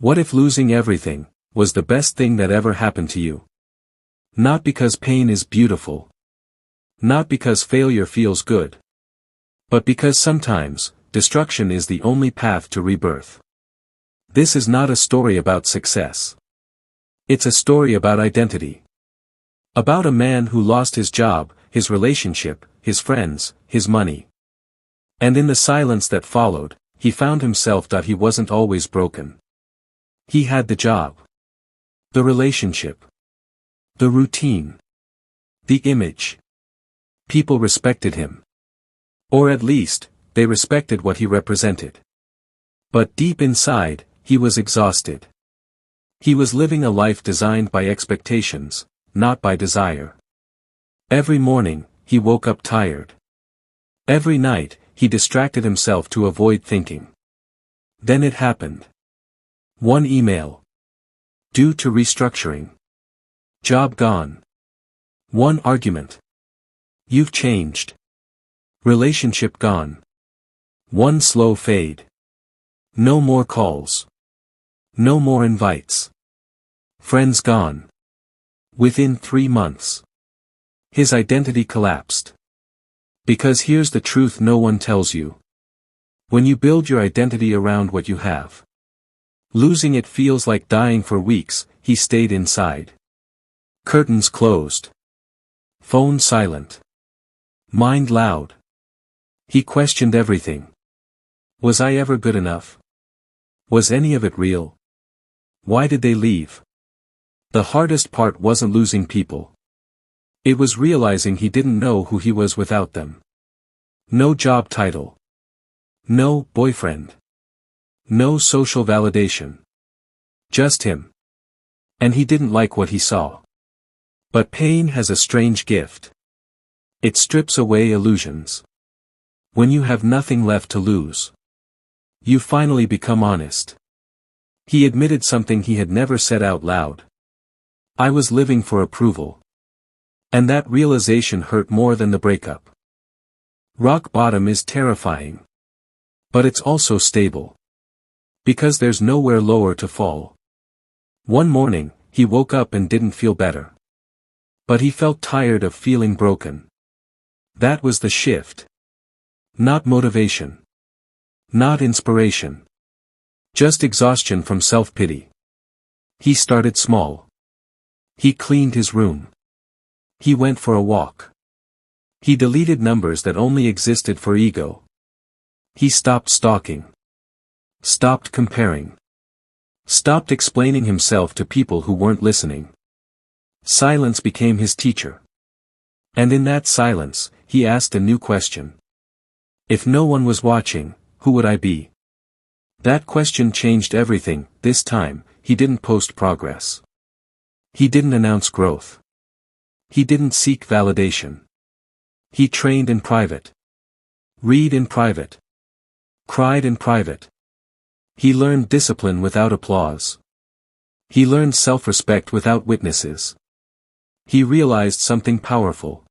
What if losing everything was the best thing that ever happened to you? Not because pain is beautiful. Not because failure feels good. But because sometimes, destruction is the only path to rebirth. This is not a story about success. It's a story about identity. About a man who lost his job, his relationship, his friends, his money. And in the silence that followed, he found himself that he wasn't always broken. He had the job. The relationship. The routine. The image. People respected him. Or at least, they respected what he represented. But deep inside, he was exhausted. He was living a life designed by expectations, not by desire. Every morning, he woke up tired. Every night, he distracted himself to avoid thinking. Then it happened. One email. Due to restructuring. Job gone. One argument. You've changed. Relationship gone. One slow fade. No more calls. No more invites. Friends gone. Within 3 months. His identity collapsed. Because here's the truth no one tells you. When you build your identity around what you have, losing it feels like dying for weeks. He stayed inside. Curtains closed. Phone silent. Mind loud. He questioned everything. Was I ever good enough? Was any of it real? Why did they leave? The hardest part wasn't losing people. It was realizing he didn't know who he was without them. No job title. No boyfriend. No social validation. Just him. And he didn't like what he saw. But pain has a strange gift. It strips away illusions. When you have nothing left to lose, you finally become honest. He admitted something he had never said out loud. I was living for approval. And that realization hurt more than the breakup. Rock bottom is terrifying. But it's also stable. Because there's nowhere lower to fall. One morning, he woke up and didn't feel better. But he felt tired of feeling broken. That was the shift. Not motivation. Not inspiration. Just exhaustion from self-pity. He started small. He cleaned his room. He went for a walk. He deleted numbers that only existed for ego. He stopped stalking. Stopped comparing. Stopped explaining himself to people who weren't listening. Silence became his teacher. And in that silence, he asked a new question. If no one was watching, who would I be? That question changed everything. This time, he didn't post progress. He didn't announce growth. He didn't seek validation. He trained in private. Read in private. Cried in private. He learned discipline without applause. He learned self-respect without witnesses. He realized something powerful.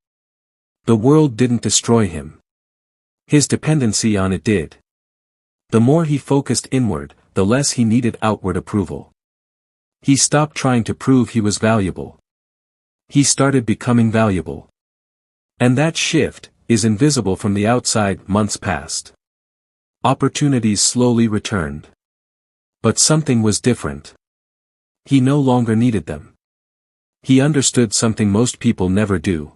The world didn't destroy him. His dependency on it did. The more he focused inward, the less he needed outward approval. He stopped trying to prove he was valuable. He started becoming valuable. And that shift is invisible from the outside. Months passed. Opportunities slowly returned. But something was different. He no longer needed them. He understood something most people never do.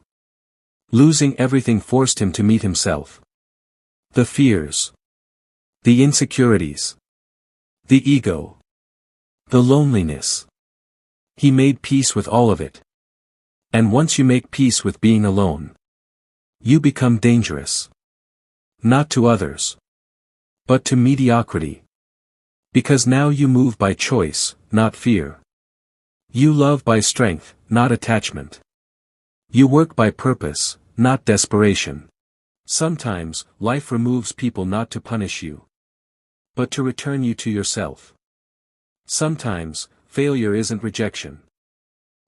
Losing everything forced him to meet himself. The fears. The insecurities. The ego. The loneliness. He made peace with all of it. And once you make peace with being alone, you become dangerous. Not to others. But to mediocrity. Because now you move by choice, not fear. You love by strength, not attachment. You work by purpose, not desperation. Sometimes, life removes people not to punish you, but to return you to yourself. Sometimes, failure isn't rejection.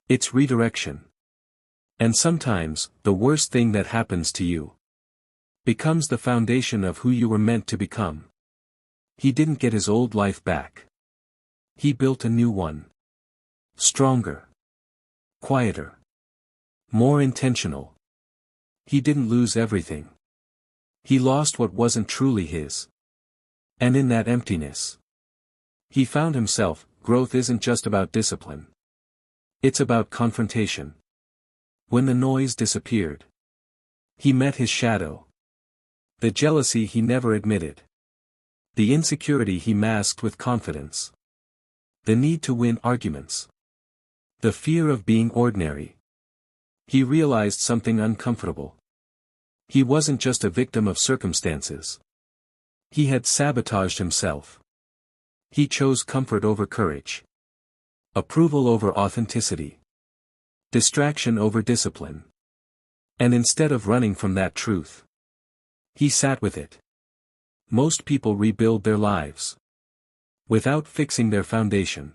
It's redirection. And sometimes, the worst thing that happens to you becomes the foundation of who you were meant to become. He didn't get his old life back. He built a new one. Stronger. Quieter. More intentional. He didn't lose everything. He lost what wasn't truly his. And in that emptiness, he found himself. Growth isn't just about discipline. It's about confrontation. When the noise disappeared, he met his shadow. The jealousy he never admitted. The insecurity he masked with confidence. The need to win arguments. The fear of being ordinary. He realized something uncomfortable. He wasn't just a victim of circumstances. He had sabotaged himself. He chose comfort over courage. Approval over authenticity. Distraction over discipline. And instead of running from that truth, he sat with it. Most people rebuild their lives without fixing their foundation.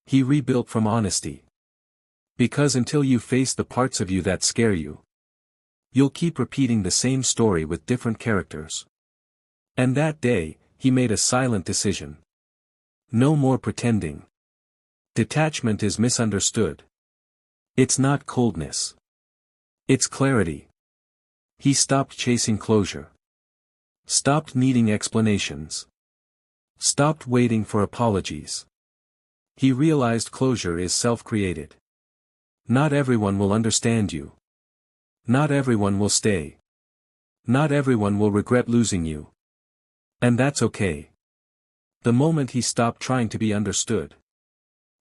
He rebuilt from honesty. Because until you face the parts of you that scare you, you'll keep repeating the same story with different characters. And that day, he made a silent decision. No more pretending. Detachment is misunderstood. It's not coldness. It's clarity. He stopped chasing closure. Stopped needing explanations. Stopped waiting for apologies. He realized closure is self-created. Not everyone will understand you. Not everyone will stay. Not everyone will regret losing you. And that's okay. The moment he stopped trying to be understood,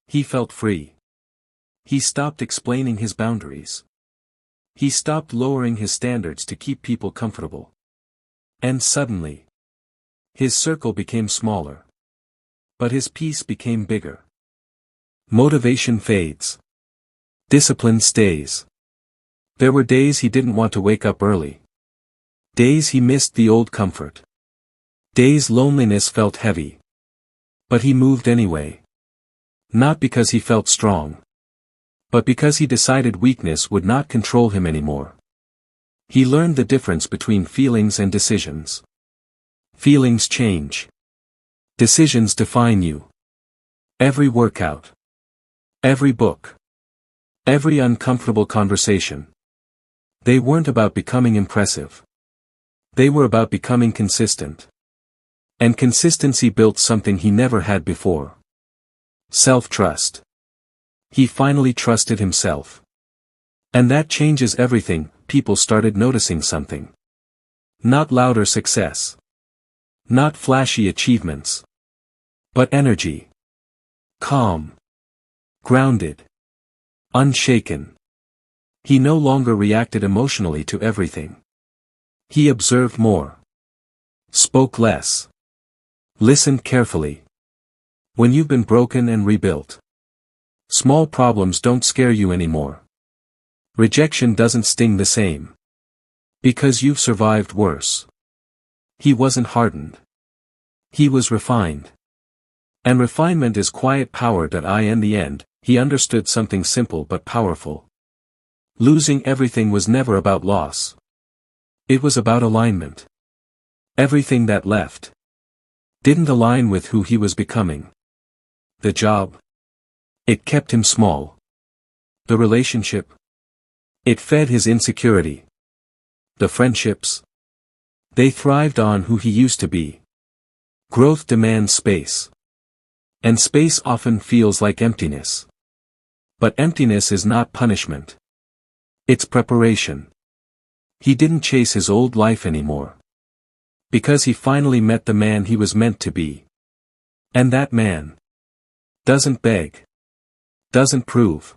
he felt free. He stopped explaining his boundaries. He stopped lowering his standards to keep people comfortable. And suddenly, his circle became smaller. But his peace became bigger. Motivation fades. Discipline stays. There were days he didn't want to wake up early. Days he missed the old comfort. Days loneliness felt heavy. But he moved anyway. Not because he felt strong, but because he decided weakness would not control him anymore. He learned the difference between feelings and decisions. Feelings change. Decisions define you. Every workout. Every book. Every uncomfortable conversation. They weren't about becoming impressive. They were about becoming consistent. And consistency built something he never had before. Self-trust. He finally trusted himself. And that changes everything. People started noticing something. Not louder success. Not flashy achievements. But energy. Calm. Grounded. Unshaken. He no longer reacted emotionally to everything. He observed more. Spoke less. Listened carefully. When you've been broken and rebuilt, small problems don't scare you anymore. Rejection doesn't sting the same. Because you've survived worse. He wasn't hardened. He was refined. And refinement is quiet power. In the end, he understood something simple but powerful. Losing everything was never about loss. It was about alignment. Everything that left didn't align with who he was becoming. The job, it kept him small. The relationship, it fed his insecurity. The friendships, they thrived on who he used to be. Growth demands space. And space often feels like emptiness. But emptiness is not punishment. It's preparation. He didn't chase his old life anymore. Because he finally met the man he was meant to be. And that man doesn't beg. Doesn't prove.